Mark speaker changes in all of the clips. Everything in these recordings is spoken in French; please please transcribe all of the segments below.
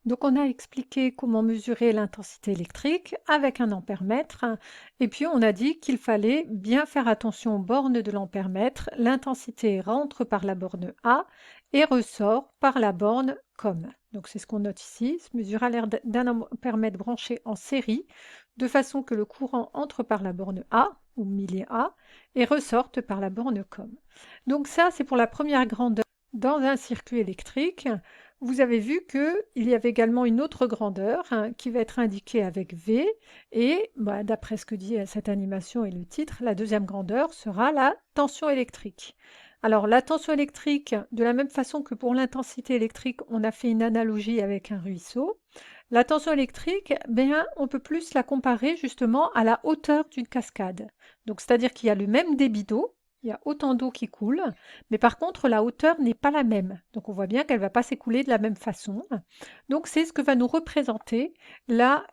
Speaker 1: Donc on a expliqué comment mesurer l'intensité électrique avec un ampèremètre et puis on a dit qu'il fallait bien faire attention aux bornes de l'ampèremètre. L'intensité rentre par la borne A et ressort par la borne COM. Donc c'est ce qu'on note ici, se mesure à l'aide d'un ampèremètre branché en série de façon que le courant entre par la borne A ou milliA et ressorte par la borne COM. Donc ça c'est pour la première grandeur dans un circuit électrique. Vous avez vu qu'il y avait également une autre grandeur qui va être indiquée avec V et d'après ce que dit cette animation et le titre, la deuxième grandeur sera la tension électrique. Alors la tension électrique, de la même façon que pour l'intensité électrique, on a fait une analogie avec un ruisseau. La tension électrique, on peut plus la comparer justement à la hauteur d'une cascade. Donc c'est-à-dire qu'il y a le même débit d'eau, il y a autant d'eau qui coule, mais par contre, la hauteur n'est pas la même. Donc on voit bien qu'elle ne va pas s'écouler de la même façon. Donc c'est ce que va nous représenter la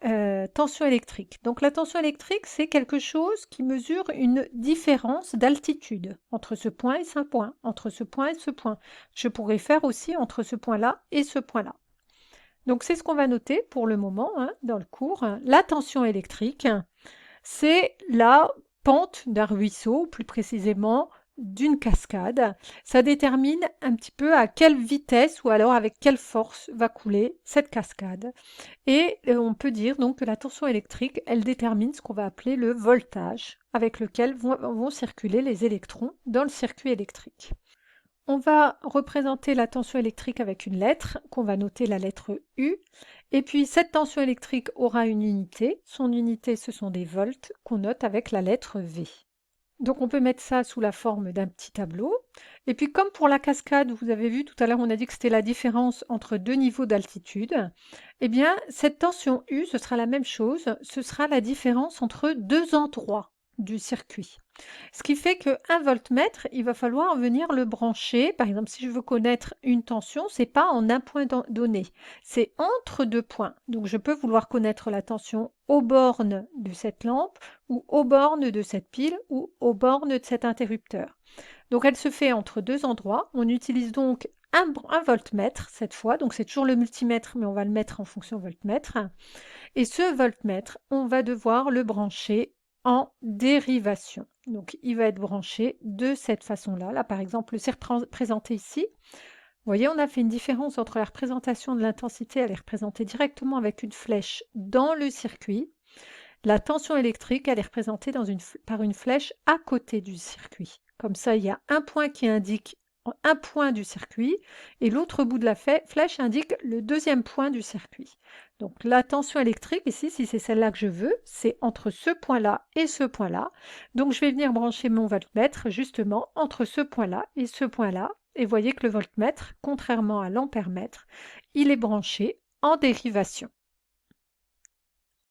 Speaker 1: tension électrique. Donc la tension électrique, c'est quelque chose qui mesure une différence d'altitude entre ce point et ce point, entre ce point et ce point. Je pourrais faire aussi entre ce point-là et ce point-là. Donc c'est ce qu'on va noter pour le moment dans le cours. La tension électrique, c'est la pente d'un ruisseau, plus précisément d'une cascade. Ça détermine un petit peu à quelle vitesse ou alors avec quelle force va couler cette cascade. Et on peut dire donc que la tension électrique, elle détermine ce qu'on va appeler le voltage avec lequel vont circuler les électrons dans le circuit électrique. On va représenter la tension électrique avec une lettre, qu'on va noter la lettre U. Et puis cette tension électrique aura une unité. Son unité, ce sont des volts qu'on note avec la lettre V. Donc on peut mettre ça sous la forme d'un petit tableau. Et puis comme pour la cascade, vous avez vu tout à l'heure, on a dit que c'était la différence entre deux niveaux d'altitude. Eh bien, cette tension U, ce sera la même chose. Ce sera la différence entre deux endroits du circuit. Ce qui fait qu'un voltmètre, il va falloir venir le brancher. Par exemple, si je veux connaître une tension, c'est pas en un point donné, c'est entre deux points. Donc je peux vouloir connaître la tension aux bornes de cette lampe ou aux bornes de cette pile ou aux bornes de cet interrupteur. Donc elle se fait entre deux endroits. On utilise donc un voltmètre cette fois, donc c'est toujours le multimètre, mais on va le mettre en fonction voltmètre. Et ce voltmètre, on va devoir le brancher en dérivation. Donc il va être branché de cette façon-là. Là, par exemple, c'est représenté ici. Vous voyez, on a fait une différence entre la représentation de l'intensité, elle est représentée directement avec une flèche dans le circuit. La tension électrique, elle est représentée par une flèche à côté du circuit. Comme ça, il y a un point qui indique un point du circuit et l'autre bout de la flèche indique le deuxième point du circuit. Donc la tension électrique ici, si c'est celle-là que je veux, c'est entre ce point-là et ce point-là. Donc je vais venir brancher mon voltmètre justement entre ce point-là et ce point-là. Et voyez que le voltmètre, contrairement à l'ampèremètre, il est branché en dérivation.